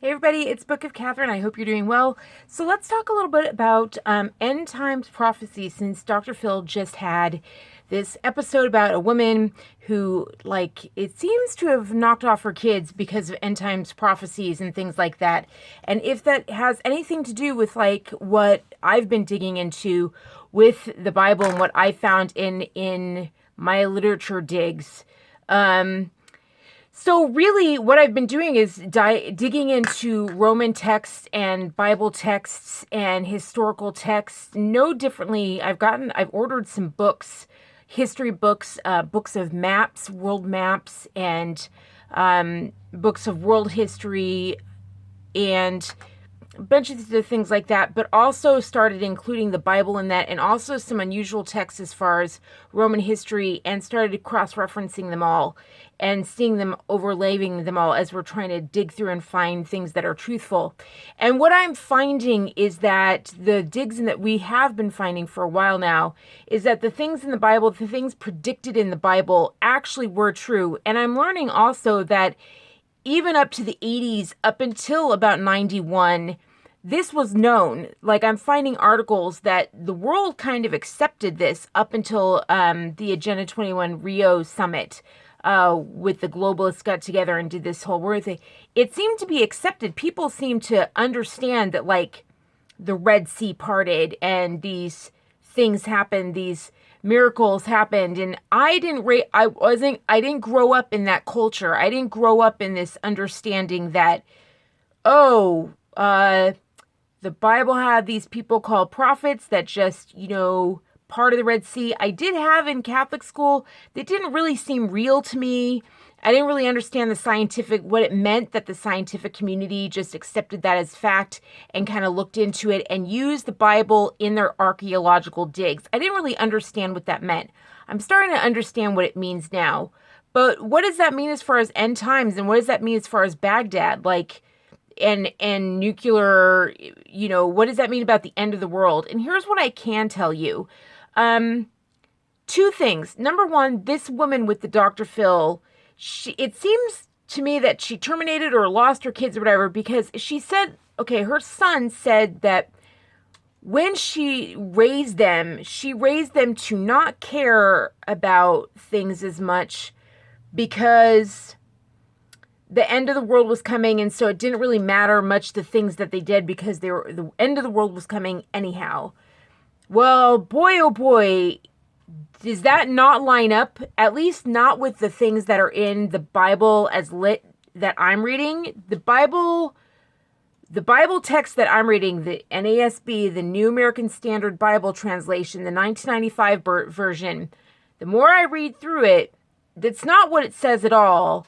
Hey everybody, it's Book of Katherine. I hope you're doing well. So let's talk a little bit about end times prophecy, since Dr. Phil just had this episode about a woman who, like, it seems to have knocked off her kids because of end times prophecies and things like that. And if that has anything to do with like what I've been digging into with the Bible and what I found in my literature digs. So really what I've been doing is digging into Roman texts and Bible texts and historical texts. No differently, I've ordered some books, history books, books of maps, world maps, and books of world history, and a bunch of things like that, but also started including the Bible in that, and also some unusual texts as far as Roman history, and started cross-referencing them all and seeing them, overlaying them all as we're trying to dig through and find things that are truthful. And what I'm finding is that the digs that we have been finding for a while now is that the things in the Bible, the things predicted in the Bible actually were true. And I'm learning also that even up to the 80s, up until about 91, this was known. Like, I'm finding articles that the world kind of accepted this up until the Agenda 21 Rio summit, with the globalists got together and did this whole word thing. It seemed to be accepted. People seemed to understand that, like, the Red Sea parted and these things happened, these miracles happened, and I didn't grow up in that culture. I didn't grow up in this understanding that, oh, the Bible had these people called prophets that just, part of the Red Sea. I did have in Catholic school, they didn't really seem real to me. I didn't really understand what it meant, that the scientific community just accepted that as fact and kind of looked into it and used the Bible in their archaeological digs. I didn't really understand what that meant. I'm starting to understand what it means now. But what does that mean as far as end times, and what does that mean as far as Baghdad? Like, and nuclear, what does that mean about the end of the world? And here's what I can tell you. Two things. Number one, this woman with the Dr. Phil, it seems to me that she terminated or lost her kids or whatever, because she said, okay, her son said that when she raised them to not care about things as much because the end of the world was coming, and so it didn't really matter much the things that they did because the end of the world was coming anyhow. Well, boy, oh boy, does that not line up? At least not with the things that are in the Bible as lit that I'm reading. The Bible text that I'm reading, the NASB, the New American Standard Bible Translation, the 1995 version, the more I read through it, that's not what it says at all.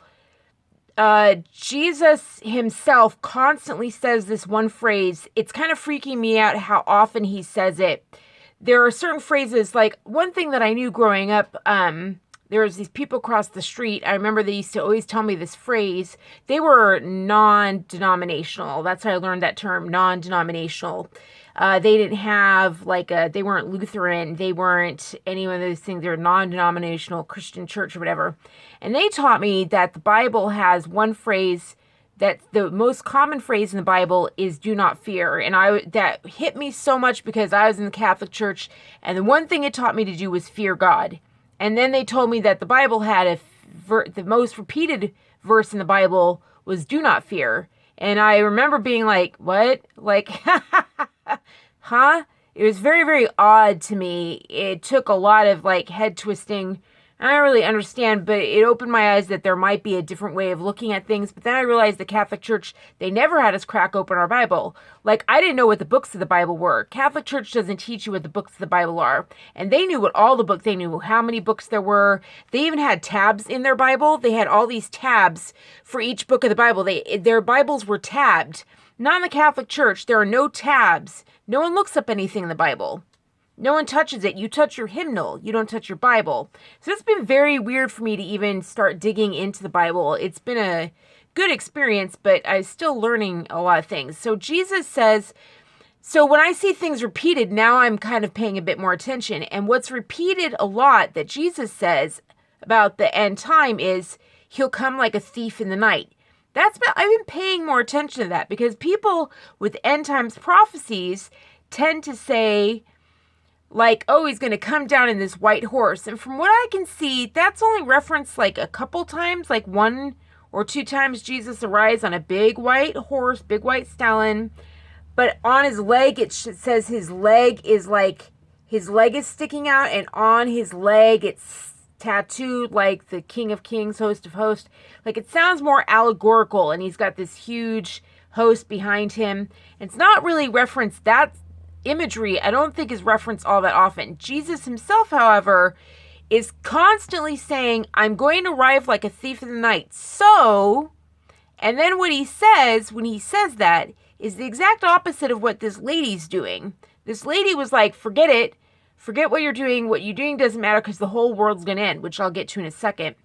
Jesus himself constantly says this one phrase. It's kind of freaking me out how often he says it. There are certain phrases, like one thing that I knew growing up, there was these people across the street. I remember they used to always tell me this phrase. They were non-denominational. That's how I learned that term, non-denominational. They didn't have they weren't Lutheran. They weren't any of those things. They're non-denominational Christian church or whatever. And they taught me that the Bible has one phrase, that the most common phrase in the Bible is "do not fear." And that hit me so much because I was in the Catholic Church, and the one thing it taught me to do was fear God. And then they told me that the Bible had the most repeated verse in the Bible was "do not fear." And I remember being like, what? Like, huh? It was very, very odd to me. It took a lot of head twisting. I don't really understand, but it opened my eyes that there might be a different way of looking at things. But then I realized the Catholic Church, they never had us crack open our Bible. Like, I didn't know what the books of the Bible were. Catholic Church doesn't teach you what the books of the Bible are. And they knew what all the books, they knew how many books there were. They even had tabs in their Bible. They had all these tabs for each book of the Bible. Their Bibles were tabbed. Not in the Catholic Church. There are no tabs. No one looks up anything in the Bible. No one touches it. You touch your hymnal. You don't touch your Bible. So it's been very weird for me to even start digging into the Bible. It's been a good experience, but I'm still learning a lot of things. So Jesus says, so when I see things repeated, now I'm kind of paying a bit more attention. And what's repeated a lot that Jesus says about the end time is he'll come like a thief in the night. I've been paying more attention to that, because people with end times prophecies tend to say, like, oh, he's going to come down in this white horse. And from what I can see, that's only referenced like a couple times, like 1 or 2 times Jesus arrives on a big white horse, big white stallion. But on his leg, it says his leg is sticking out, and on his leg it's tattooed like the King of Kings, Host of Hosts. Like, it sounds more allegorical, and he's got this huge host behind him. It's not really referenced. That imagery, I don't think, is referenced all that often. Jesus himself, however, is constantly saying, I'm going to arrive like a thief in the night. So, and then what he says when he says that is the exact opposite of what this lady's doing. This lady was like, forget it. Forget what you're doing. What you're doing doesn't matter, because the whole world's going to end, which I'll get to in a second.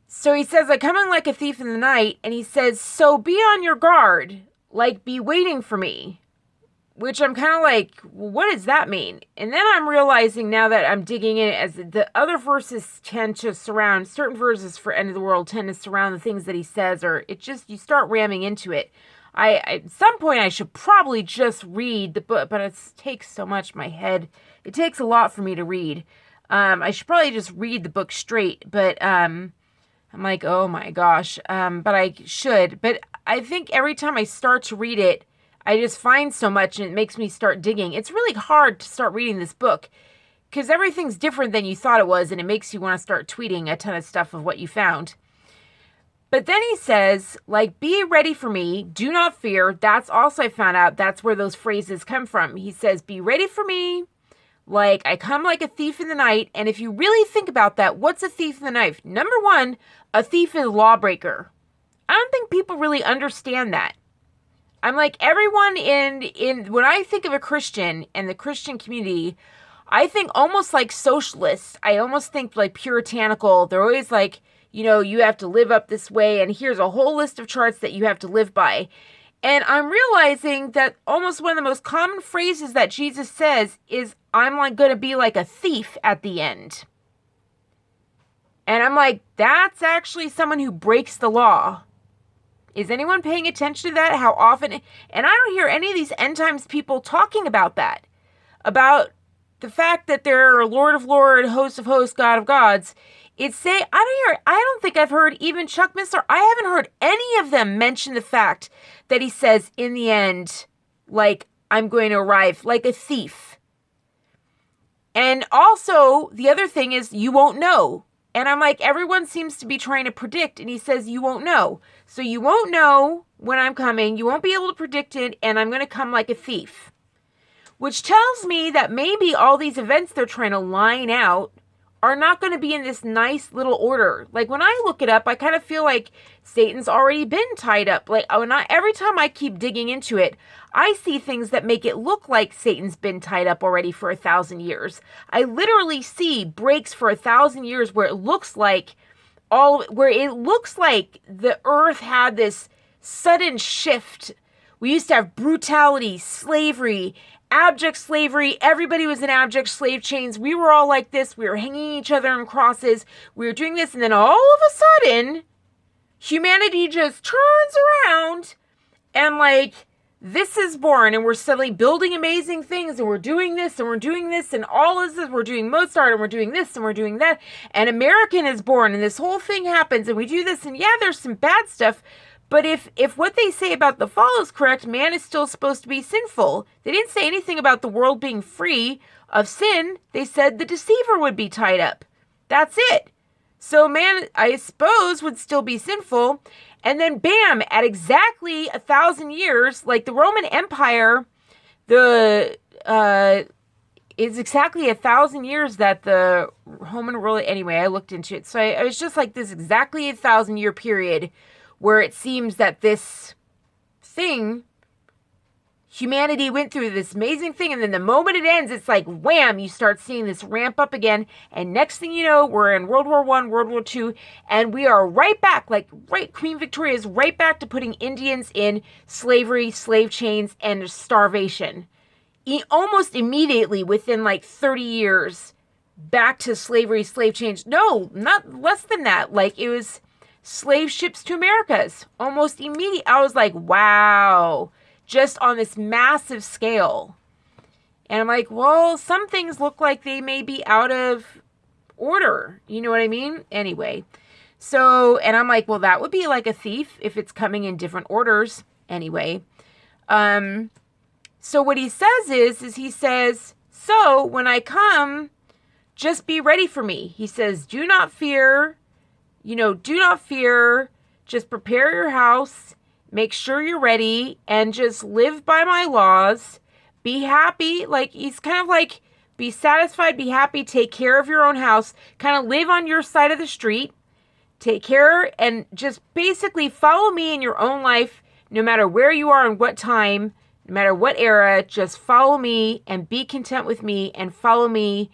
So he says, I come in like a thief in the night, and he says, so be on your guard, like be waiting for me. Which I'm kind of like, well, what does that mean? And then I'm realizing, now that I'm digging in, as the other verses tend to surround, certain verses for end of the world tend to surround the things that he says, or it just, you start ramming into it. At some point I should probably just read the book, but it takes so much, my head. It takes a lot for me to read. I should probably just read the book straight, but I'm like, oh my gosh. But I should. But I think every time I start to read it, I just find so much, and it makes me start digging. It's really hard to start reading this book, because everything's different than you thought it was, and it makes you want to start tweeting a ton of stuff of what you found. But then he says, like, be ready for me, do not fear. That's also, I found out, that's where those phrases come from. He says, be ready for me, like, I come like a thief in the night. And if you really think about that, what's a thief in the night? Number one, a thief is a lawbreaker. I don't think people really understand that. I'm like, everyone when I think of a Christian and the Christian community, I think almost like socialists. I almost think like puritanical. They're always like, you have to live up this way, and here's a whole list of charts that you have to live by. And I'm realizing that almost one of the most common phrases that Jesus says is, I'm like going to be like a thief at the end. And I'm like, that's actually someone who breaks the law. Is anyone paying attention to that? How often? And I don't hear any of these end times people talking about that. About the fact that they're Lord of Lords, Host of Hosts, God of Gods. I don't think I've heard even Chuck Missler. I haven't heard any of them mention the fact that he says in the end, like, I'm going to arrive like a thief. And also, the other thing is, you won't know. And I'm like, everyone seems to be trying to predict, and he says, you won't know. So you won't know when I'm coming, you won't be able to predict it, and I'm going to come like a thief. Which tells me that maybe all these events they're trying to line out are not going to be in this nice little order. Like, when I look it up, I kind of feel like Satan's already been tied up. Like, every time I keep digging into it, I see things that make it look like Satan's been tied up already for 1,000 years. I literally see breaks for 1,000 years where it looks like the earth had this sudden shift. We used to have brutality, slavery, abject slavery. Everybody was in abject slave chains. We were all like this. We were hanging each other on crosses. We were doing this. And then all of a sudden, humanity just turns around and like, this is born, and we're suddenly building amazing things, and we're doing this, and we're doing this, and all of this, we're doing Mozart, and we're doing this, and we're doing that, and American is born, and this whole thing happens, and we do this, and yeah, there's some bad stuff, but if what they say about the fall is correct, man is still supposed to be sinful. They didn't say anything about the world being free of sin. They said the deceiver would be tied up. That's it. So man, I suppose, would still be sinful. And then bam, at exactly 1,000 years, like the Roman Empire, is exactly 1,000 years that the Roman world, anyway, I looked into it. So I was just like, this exactly 1,000-year period where it seems that this thing, humanity went through this amazing thing, and then the moment it ends, it's like, wham, you start seeing this ramp up again, and next thing you know, we're in World War I, World War II, and we are right back, Queen Victoria is right back to putting Indians in slavery, slave chains, and starvation. Almost immediately, within 30 years, back to slavery, slave chains. No, not less than that. It was slave ships to Americas. Almost immediate. I was like, wow, just on this massive scale. And I'm like, well, some things look like they may be out of order. You know what I mean? Anyway. So, and I'm like, well, that would be like a thief if it's coming in different orders. Anyway. So what he says is he says, so when I come, just be ready for me. He says, do not fear, do not fear. Just prepare your house, make sure you're ready, and just live by my laws. Be happy. Like, he's kind of like, be satisfied, be happy, take care of your own house, kind of live on your side of the street, take care, and just basically follow me in your own life, no matter where you are and what time, no matter what era, just follow me and be content with me and follow me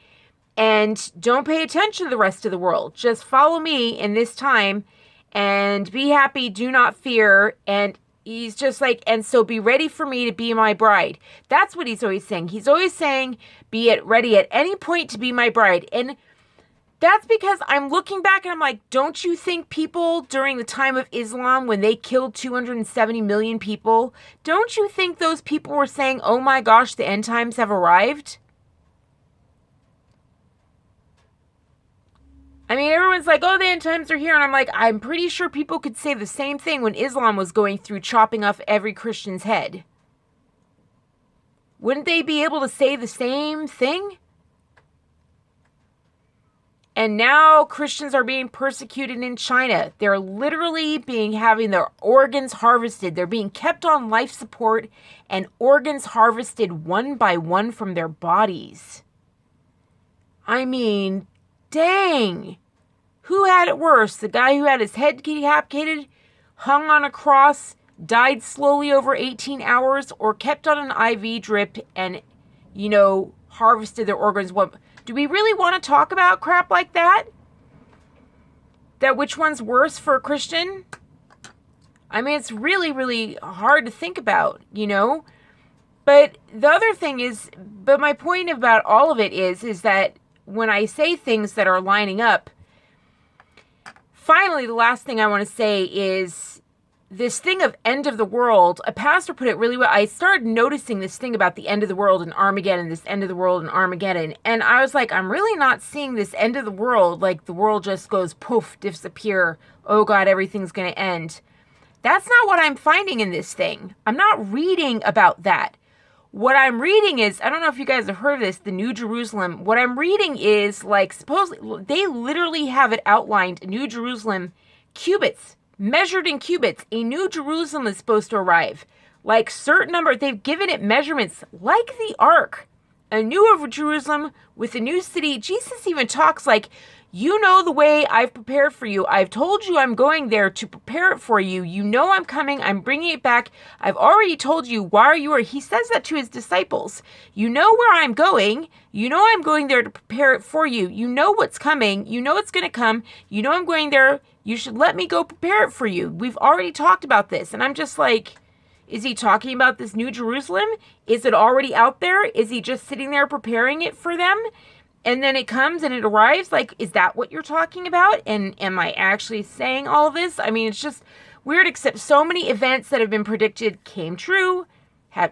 and don't pay attention to the rest of the world. Just follow me in this time and be happy, do not fear. And he's just like, and so be ready for me to be my bride. That's what he's always saying. He's always saying, be ready at any point to be my bride. And that's because I'm looking back and I'm like, don't you think people during the time of Islam, when they killed 270 million people, don't you think those people were saying, oh my gosh, the end times have arrived? I mean, everyone's like, oh, the end times are here. And I'm like, I'm pretty sure people could say the same thing when Islam was going through chopping off every Christian's head. Wouldn't they be able to say the same thing? And now Christians are being persecuted in China. They're literally having their organs harvested. They're being kept on life support and organs harvested one by one from their bodies. I mean, dang. Who had it worse? The guy who had his head decapitated, hung on a cross, died slowly over 18 hours, or kept on an IV drip and, harvested their organs? Do we really want to talk about crap like that? That which one's worse for a Christian? I mean, it's really, really hard to think about, But the other thing is, my point about all of it is that when I say things that are lining up, finally, the last thing I want to say is this thing of end of the world. A pastor put it really well. I started noticing this thing about the end of the world and Armageddon, this end of the world and Armageddon. And I was like, I'm really not seeing this end of the world, like the world just goes poof, disappear. Oh God, everything's going to end. That's not what I'm finding in this thing. I'm not reading about that. What I'm reading is, I don't know if you guys have heard of this, the New Jerusalem. What I'm reading is supposedly, they literally have it outlined, New Jerusalem, cubits, measured in cubits. A New Jerusalem is supposed to arrive. Certain number, they've given it measurements like the Ark. A new Jerusalem with a new city. Jesus even talks like, the way I've prepared for you. I've told you I'm going there to prepare it for you. I'm coming. I'm bringing it back. I've already told you why you are. He says that to his disciples. You know where I'm going. I'm going there to prepare it for you. You know what's coming. It's going to come. I'm going there. You should let me go prepare it for you. We've already talked about this. And I'm just like, is he talking about this New Jerusalem? Is it already out there? Is he just sitting there preparing it for them? And then it comes and it arrives? Is that what you're talking about? And am I actually saying all of this? I mean, it's just weird, except so many events that have been predicted came true.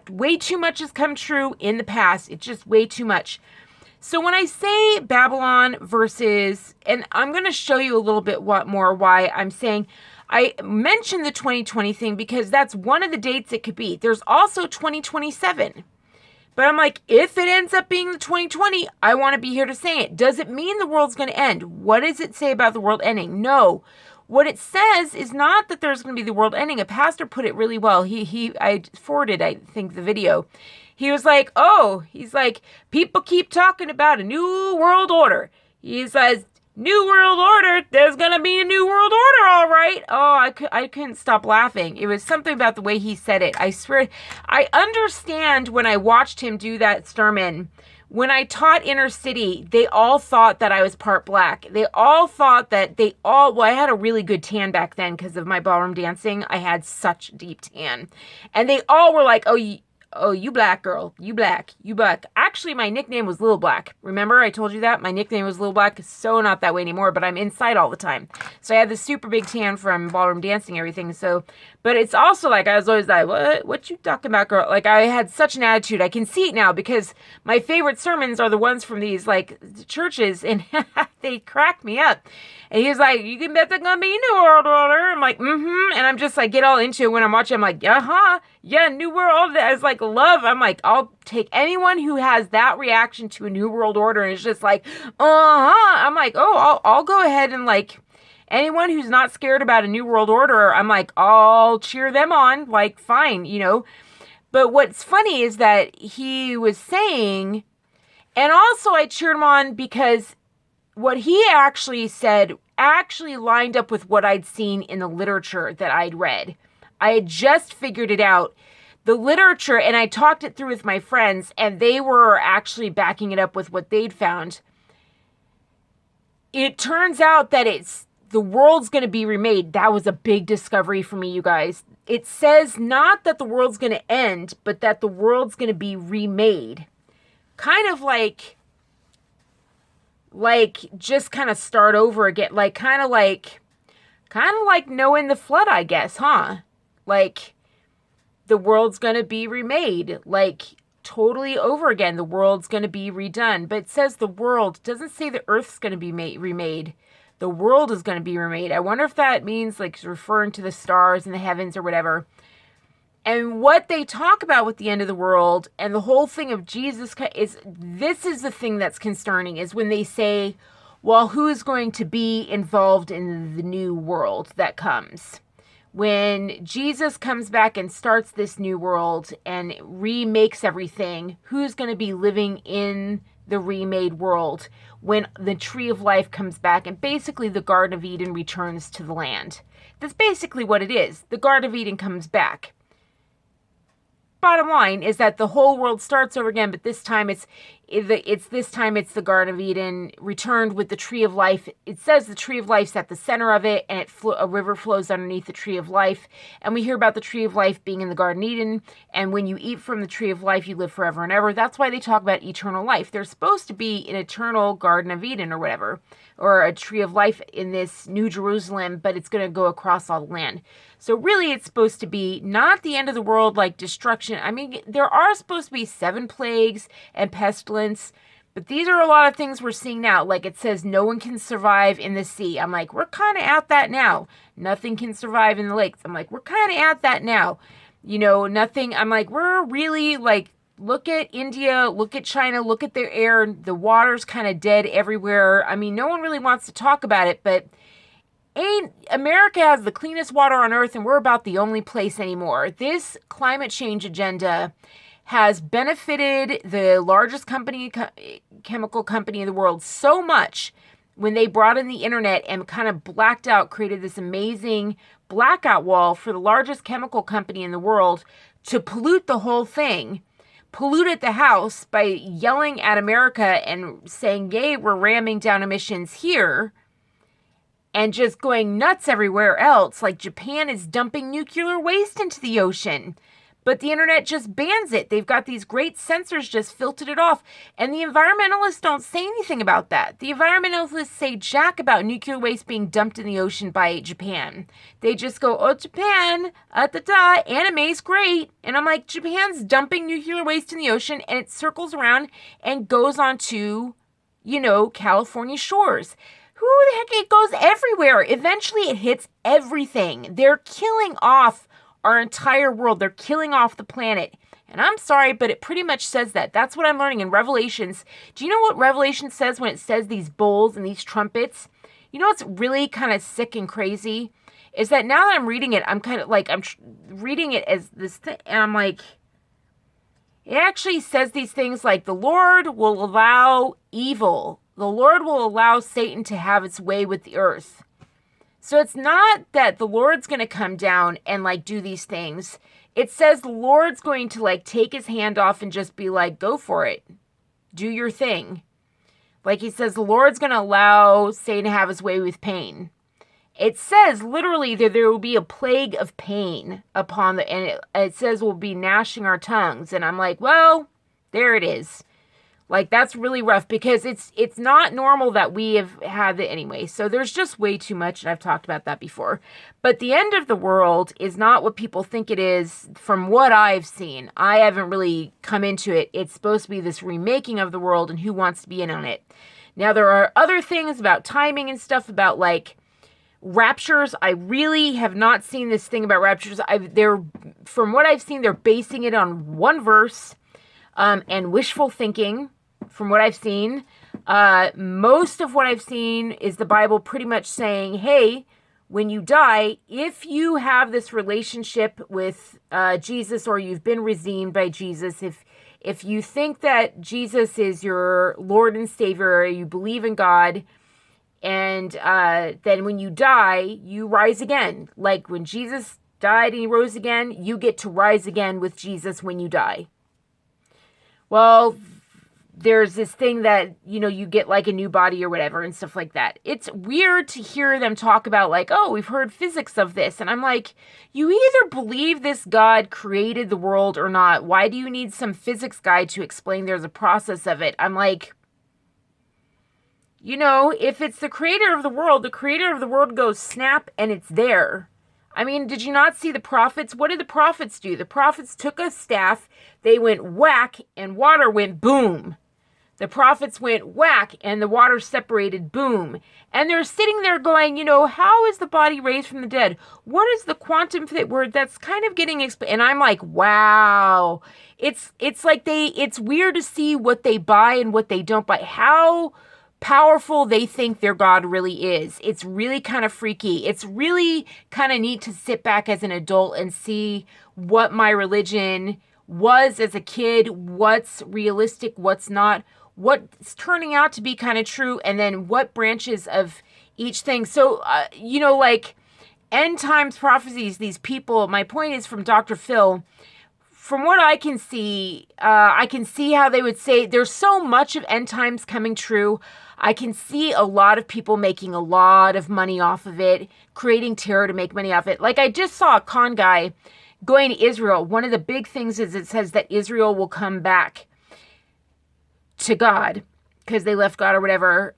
Way too much has come true in the past. It's just way too much. So when I say Babylon versus, and I'm going to show you a little bit more why I'm saying, I mentioned the 2020 thing because that's one of the dates it could be. There's also 2027. But I'm like, if it ends up being the 2020, I want to be here to say it. Does it mean the world's going to end? What does it say about the world ending? No. What it says is not that there's going to be the world ending. A pastor put it really well. I forwarded, I think, the video. He was like, people keep talking about a new world order. He says, New World Order, there's going to be a New World Order, all right. Oh, I couldn't stop laughing. It was something about the way he said it. I swear, I understand when I watched him do that sermon. When I taught inner city, they all thought that I was part black. They all thought that I had a really good tan back then because of my ballroom dancing. I had such deep tan. And they all were like, oh, you black girl, you black, you black. Actually, my nickname was Little Black. Remember I told you that? My nickname was Little Black. So not that way anymore, but I'm inside all the time. So I had this super big tan from ballroom dancing and everything. So, but it's also like, I was always like, what you talking about, girl? Like, I had such an attitude. I can see it now because my favorite sermons are the ones from these, like, churches, and they crack me up. And he was like, you can bet they're gonna be New World Order. I'm like, mm-hmm. And I'm just like, get all into it when I'm watching. I'm like, uh-huh. Yeah, New World. It's like love. I'm like, I'll take anyone who has that reaction to a New World Order. And it's just like, uh-huh. I'm like, oh, I'll go ahead and like, anyone who's not scared about a New World Order, I'm like, I'll cheer them on. Like, fine, you know. But what's funny is that he was saying, and also I cheered him on because what he actually said actually lined up with what I'd seen in the literature that I'd read. I had just figured it out. The literature, and I talked it through with my friends, and they were actually backing it up with what they'd found. It turns out that the world's going to be remade. That was a big discovery for me, you guys. It says not that the world's going to end, but that the world's going to be remade. Kind of like just kind of start over again, like kind of like knowing the flood, I guess, huh? Like the world's going to be remade, like totally over again. The world's going to be redone. But it says the world, it doesn't say the earth's going to be remade. The world is going to be remade. I wonder if that means like referring to the stars and the heavens or whatever. And what they talk about with the end of the world and the whole thing of Jesus this is the thing that's concerning, is when they say, well, who is going to be involved in the new world that comes? When Jesus comes back and starts this new world and remakes everything, who's going to be living in the remade world when the tree of life comes back and basically the Garden of Eden returns to the land? That's basically what it is. The Garden of Eden comes back. Bottom line is that the whole world starts over again, but this time it's the Garden of Eden returned with the tree of life. It says the tree of life's at the center of it, and a river flows underneath the tree of life. And we hear about the tree of life being in the Garden of Eden, and when you eat from the tree of life, you live forever and ever. That's why they talk about eternal life. There's supposed to be an eternal Garden of Eden or whatever, or a tree of life in this New Jerusalem, but it's going to go across all the land. So really, it's supposed to be not the end of the world, like destruction. I mean, there are supposed to be 7 plagues and pestilence, but these are a lot of things we're seeing now. Like it says, no one can survive in the sea. I'm like, we're kind of at that now. Nothing can survive in the lakes. I'm like, we're kind of at that now. You know, nothing. I'm like, we're really like, look at India, look at China, look at their air. The water's kind of dead everywhere. I mean, no one really wants to talk about it, but America has the cleanest water on earth, and we're about the only place anymore. This climate change agenda has benefited the largest chemical company in the world so much when they brought in the internet and kind of created this amazing blackout wall for the largest chemical company in the world to pollute the whole thing, polluted the house by yelling at America and saying, yay, we're ramming down emissions here. And just going nuts everywhere else, like Japan is dumping nuclear waste into the ocean. But the internet just bans it. They've got these great sensors just filtered it off. And the environmentalists don't say anything about that. The environmentalists say jack about nuclear waste being dumped in the ocean by Japan. They just go, oh, Japan, anime's great. And I'm like, Japan's dumping nuclear waste in the ocean, and it circles around and goes onto, California shores. Who the heck, it goes everywhere. Eventually it hits everything. They're killing off our entire world. They're killing off the planet. And I'm sorry, but it pretty much says that. That's what I'm learning in Revelations. Do you know what Revelation says when it says these bowls and these trumpets? You know what's really kind of sick and crazy? Is that now that I'm reading it, I'm kind of like, reading it as this thing, and I'm like, it actually says these things like, the Lord will allow evil. The Lord will allow Satan to have its way with the earth. So it's not that the Lord's going to come down and like do these things. It says the Lord's going to like take his hand off and just be like, go for it. Do your thing. Like he says, the Lord's going to allow Satan to have his way with pain. It says literally that there will be a plague of pain upon and it says we'll be gnashing our tongues. And I'm like, well, there it is. Like, that's really rough because it's not normal that we have had it anyway. So there's just way too much, and I've talked about that before. But the end of the world is not what people think it is from what I've seen. I haven't really come into it. It's supposed to be this remaking of the world, and who wants to be in on it? Now, there are other things about timing and stuff about, like, raptures. I really have not seen this thing about raptures. From what I've seen, they're basing it on one verse and wishful thinking. From what I've seen, most of what I've seen is the Bible pretty much saying, hey, when you die, if you have this relationship with Jesus, or you've been redeemed by Jesus, if you think that Jesus is your Lord and Savior, or you believe in God, and then when you die, you rise again. Like when Jesus died and he rose again, you get to rise again with Jesus when you die. Well, there's this thing that, you get like a new body or whatever and stuff like that. It's weird to hear them talk about like, oh, we've heard physics of this. And I'm like, you either believe this God created the world or not. Why do you need some physics guy to explain there's a process of it? I'm like, if it's the creator of the world goes snap and it's there. I mean, did you not see the prophets? What did the prophets do? The prophets took a staff, they went whack, and water went boom. The prophets went whack, and the water separated, boom. And they're sitting there going, how is the body raised from the dead? What is the quantum word that's kind of getting explained? And I'm like, wow. It's like it's weird to see what they buy and what they don't buy. How powerful they think their God really is. It's really kind of freaky. It's really kind of neat to sit back as an adult and see what my religion was as a kid, what's realistic, what's not, what's turning out to be kind of true, and then what branches of each thing. So, like end times prophecies, these people, my point is from Dr. Phil, from what I can see how they would say there's so much of end times coming true. I can see a lot of people making a lot of money off of it, creating terror to make money off it. Like I just saw a con guy going to Israel. One of the big things is it says that Israel will come back to God because they left God or whatever.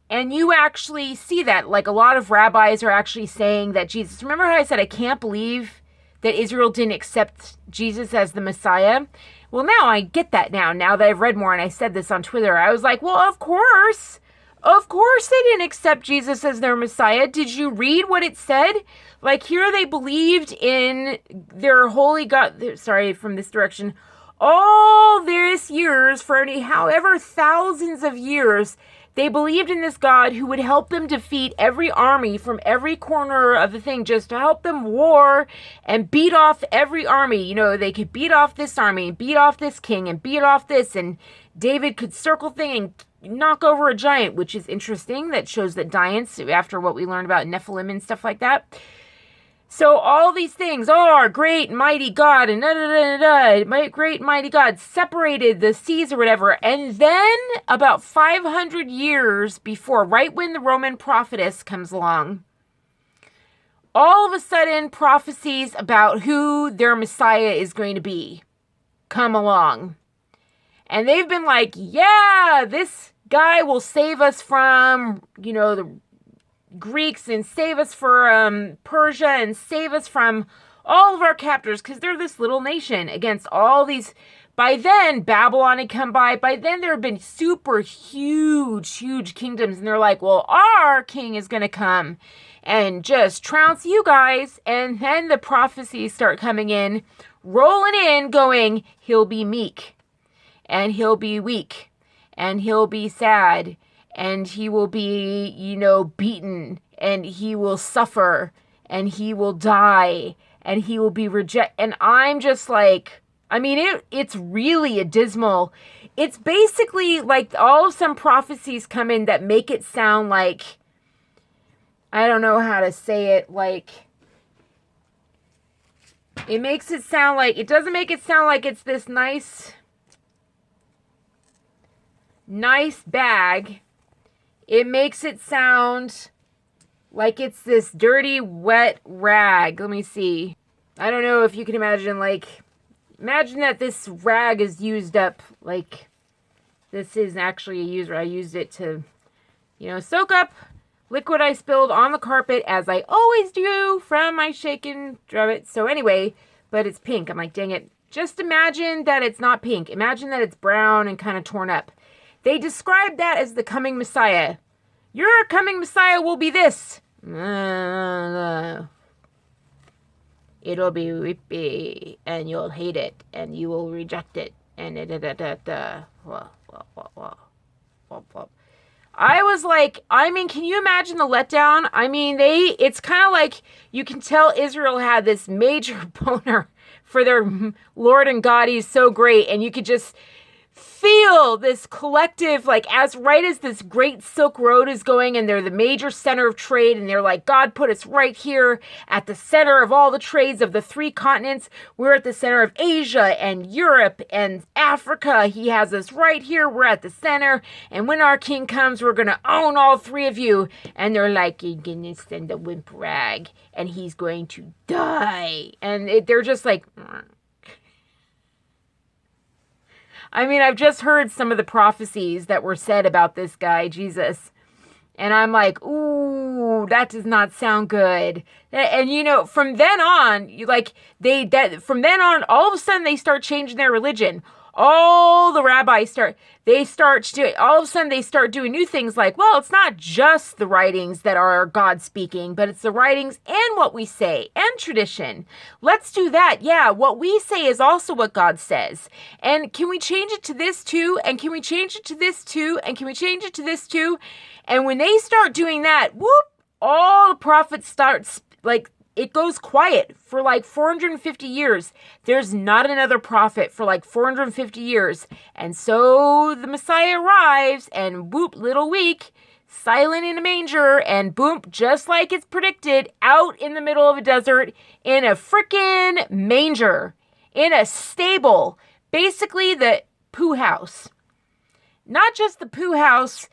And you actually see that. Like a lot of rabbis are actually saying that Jesus, remember how I said I can't believe that Israel didn't accept Jesus as the Messiah? Well, now I get that now that I've read more, and I said this on Twitter. I was like, well, of course they didn't accept Jesus as their Messiah. Did you read what it said? Like here they believed in their holy God, sorry, from this direction, all this years, for however thousands of years, they believed in this God who would help them defeat every army from every corner of the thing, just to help them war and beat off every army. They could beat off this army, beat off this king, and beat off this. And David could circle thing and knock over a giant, which is interesting. That shows that giants, after what we learned about Nephilim and stuff like that. So all these things, our great and mighty God, and my great and mighty God separated the seas or whatever. And then about 500 years before, right when the Roman prophetess comes along, all of a sudden prophecies about who their Messiah is going to be come along. And they've been like, yeah, this guy will save us from, the Greeks, and save us for Persia, and save us from all of our captors, because they're this little nation against all these. By then, Babylon had come by. By then, there have been super huge kingdoms, and they're like, well, our king is going to come and just trounce you guys. And then the prophecies start coming in, rolling in, going, he'll be meek, and he'll be weak, and he'll be sad, and he will be, beaten, and he will suffer, and he will die, and he will be rejected. And I'm just like, I mean, it's really a dismal. It's basically like all of some prophecies come in that make it sound like, I don't know how to say it, like, it makes it sound like, it doesn't make it sound like it's this nice bag. It makes it sound Like it's this dirty, wet rag. Let me see. I don't know if you can imagine, like, imagine that this rag is used up. Like, this is actually a user. I used it to, soak up liquid I spilled on the carpet, as I always do from my shaken drum. So anyway, but it's pink. I'm like, dang it. Just imagine that it's not pink. Imagine that it's brown and kind of torn up. They describe that as the coming Messiah. Your coming Messiah will be this. It'll be weepy, and you'll hate it, and you will reject it, and I was like, can you imagine the letdown? It's kind of like you can tell Israel had this major boner for their Lord and God. He's so great, and you could just feel this collective, like, as this great Silk Road is going, and they're the major center of trade, and they're like, God put us right here at the center of all the trades of the 3 continents. We're at the center of Asia and Europe and Africa. He has us right here. We're at the center, and when our king comes, we're going to own all 3 of you. And they're like, you're going to send a wimp rag, and he's going to die. And they're just like... I've just heard some of the prophecies that were said about this guy, Jesus. And I'm like, ooh, that does not sound good. And from then on, from then on, all of a sudden they start changing their religion. All the rabbis all of a sudden they start doing new things like, well, it's not just the writings that are God speaking, but it's the writings and what we say and tradition. Let's do that. Yeah, what we say is also what God says. And can we change it to this too? And can we change it to this too? And can we change it to this too? And when they start doing that, whoop, all the prophets starts it goes quiet for 450 years. There's not another prophet for 450 years. And so the Messiah arrives, and whoop, little weak, silent in a manger, and boom, just like it's predicted, out in the middle of a desert in a frickin' manger, in a stable, basically the poo house. Not just the poo house,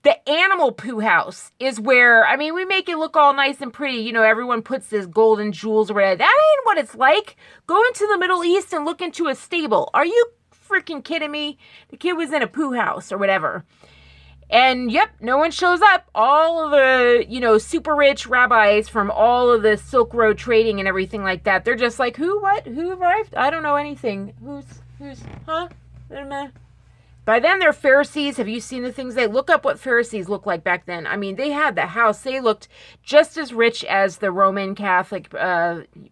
the animal poo house is where, we make it look all nice and pretty. Everyone puts this golden jewels or whatever. That ain't what it's like. Go into the Middle East and look into a stable. Are you freaking kidding me? The kid was in a poo house or whatever. And yep, no one shows up. All of the, super rich rabbis from all of the Silk Road trading and everything like that. They're just like, who, what, who arrived? I don't know anything. Who's, huh? By then, they're Pharisees. Have you seen the things? They look up what Pharisees looked like back then. They had the house. They looked just as rich as the Roman Catholic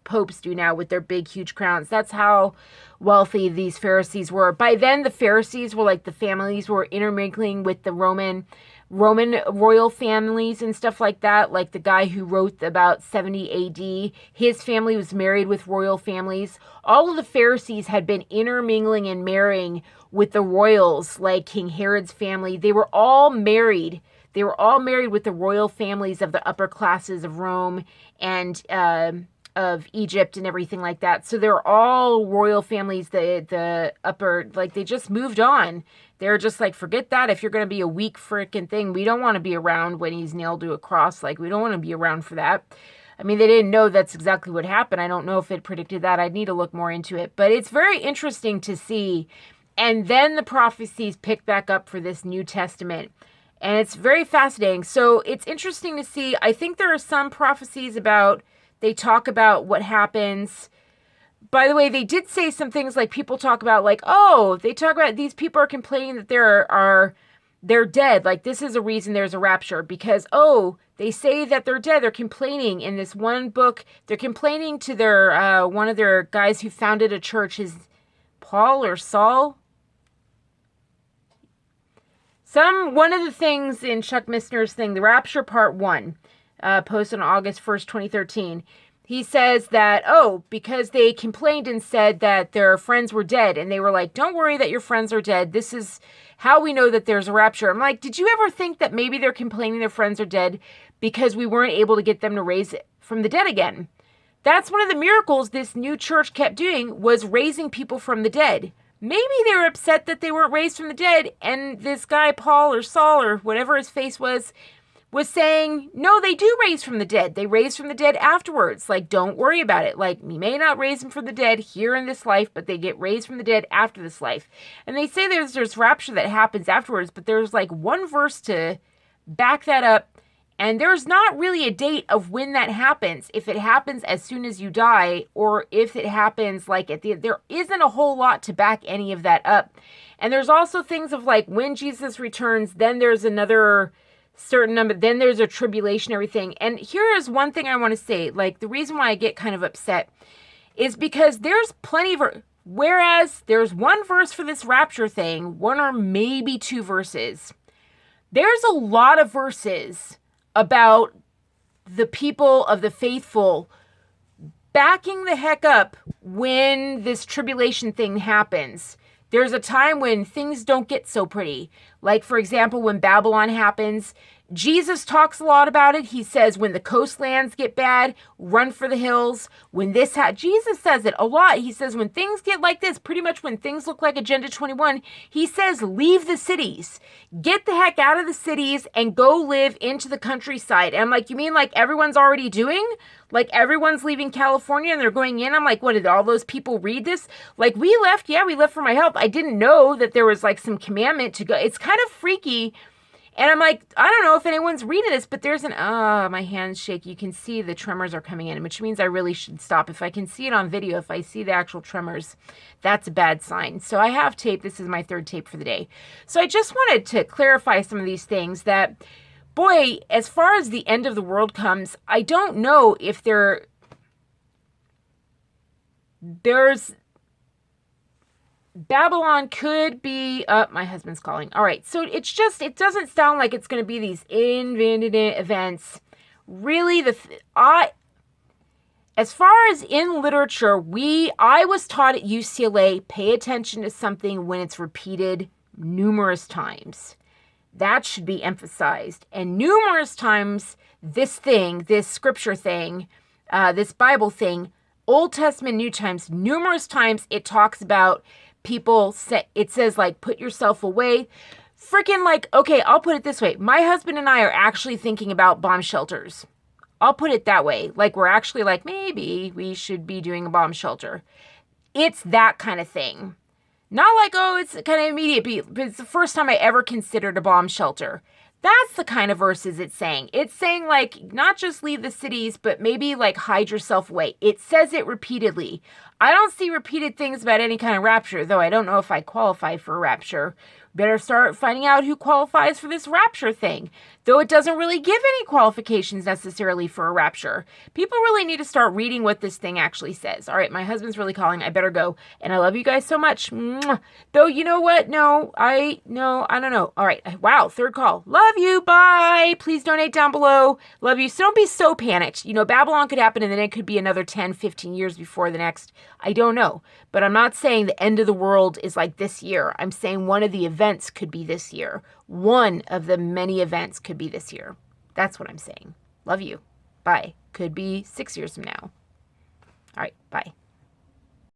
popes do now with their big, huge crowns. That's how wealthy these Pharisees were. By then, the Pharisees were the families were intermingling with the Roman royal families and stuff like that. Like the guy who wrote about 70 AD, his family was married with royal families. All of the Pharisees had been intermingling and marrying with the royals, like King Herod's family. They were all married. They were all married with the royal families of the upper classes of Rome and of Egypt and everything like that. So they're all royal families, the upper, they just moved on. They're just like, forget that. If you're going to be a weak frickin' thing, we don't want to be around when he's nailed to a cross. We don't want to be around for that. They didn't know that's exactly what happened. I don't know if it predicted that. I'd need to look more into it. But it's very interesting to see. And then the prophecies pick back up for this New Testament. And it's very fascinating. So it's interesting to see. I think there are some prophecies they talk about what happens. By the way, they did say some things people talk about they talk about these people are complaining that they're dead. This is a reason there's a rapture because, they say that they're dead. They're complaining in this one book. They're complaining to their, one of their guys who founded a church, his Paul or Saul. One of the things in Chuck Missner's thing, The Rapture Part 1, posted on August 1st, 2013, he says that, because they complained and said that their friends were dead, and they were like, don't worry that your friends are dead. This is how we know that there's a rapture. I'm like, did you ever think that maybe they're complaining their friends are dead because we weren't able to get them to raise from the dead again? That's one of the miracles this new church kept doing, was raising people from the dead. Maybe they were upset that they weren't raised from the dead, and this guy, Paul or Saul or whatever his face was was saying, no, they do raise from the dead. They raise from the dead afterwards. Like, don't worry about it. Like, we may not raise them from the dead here in this life, but they get raised from the dead after this life. And they say there's rapture that happens afterwards, but there's like one verse to back that up. And there's not really a date of when that happens. If it happens as soon as you die, or if it happens like at the end, there isn't a whole lot to back any of that up. And there's also things of like when Jesus returns, then there's another certain number, then there's a tribulation, everything. And here is one thing I want to say, like the reason why I get kind of upset is because there's plenty of, whereas there's one verse for this rapture thing, one or maybe two verses, there's a lot of verses about the people of the faithful backing the heck up when this tribulation thing happens. There's a time when things don't get so pretty. Like, for example, when Babylon happens, Jesus talks a lot about it. He says, when the coastlands get bad, run for the hills. When this Jesus says it a lot. He says, when things get like this, pretty much when things look like Agenda 21, he says, leave the cities. Get the heck out of the cities and go live into the countryside. And I'm like, you mean like everyone's already doing? Like everyone's leaving California and they're going in? I'm like, what, did all those people read this? Like, we left. Yeah, we left for my health. I didn't know that there was like some commandment to go. It's kind of freaky. And I'm like, I don't know if anyone's reading this, but there's my hands shake. You can see the tremors are coming in, which means I really should stop. If I can see it on video, if I see the actual tremors, that's a bad sign. So I have tape. This is my third tape for the day. So I just wanted to clarify some of these things that, boy, as far as the end of the world comes, I don't know if there's Babylon could be my husband's calling. All right. So it doesn't sound like it's going to be these invented events. Really, as far as in literature, I was taught at UCLA, pay attention to something when it's repeated numerous times. That should be emphasized. And numerous times, this scripture thing, this Bible thing, Old Testament, New Times, numerous times it talks about people say, it says like, put yourself away. Freaking like, okay, I'll put it this way. My husband and I are actually thinking about bomb shelters. I'll put it that way. Like, we're actually like, maybe we should be doing a bomb shelter. It's that kind of thing. Not like, oh, it's kind of immediate, but it's the first time I ever considered a bomb shelter. That's the kind of verses it's saying. It's saying like, not just leave the cities, but maybe like hide yourself away. It says it repeatedly. I don't see repeated things about any kind of rapture, though I don't know if I qualify for a rapture. Better start finding out who qualifies for this rapture thing. Though it doesn't really give any qualifications necessarily for a rapture. People really need to start reading what this thing actually says. All right, my husband's really calling. I better go. And I love you guys so much. Mwah. Though, you know what? I don't know. All right. Wow, third call. Love you. Bye. Please donate down below. Love you. So don't be so panicked. You know, Babylon could happen and then it could be another 10, 15 years before the next. I don't know. But I'm not saying the end of the world is like this year. I'm saying one of the events could be this year. One of the many events could be this year. That's what I'm saying. Love you. Bye. Could be 6 years from now. All right. Bye.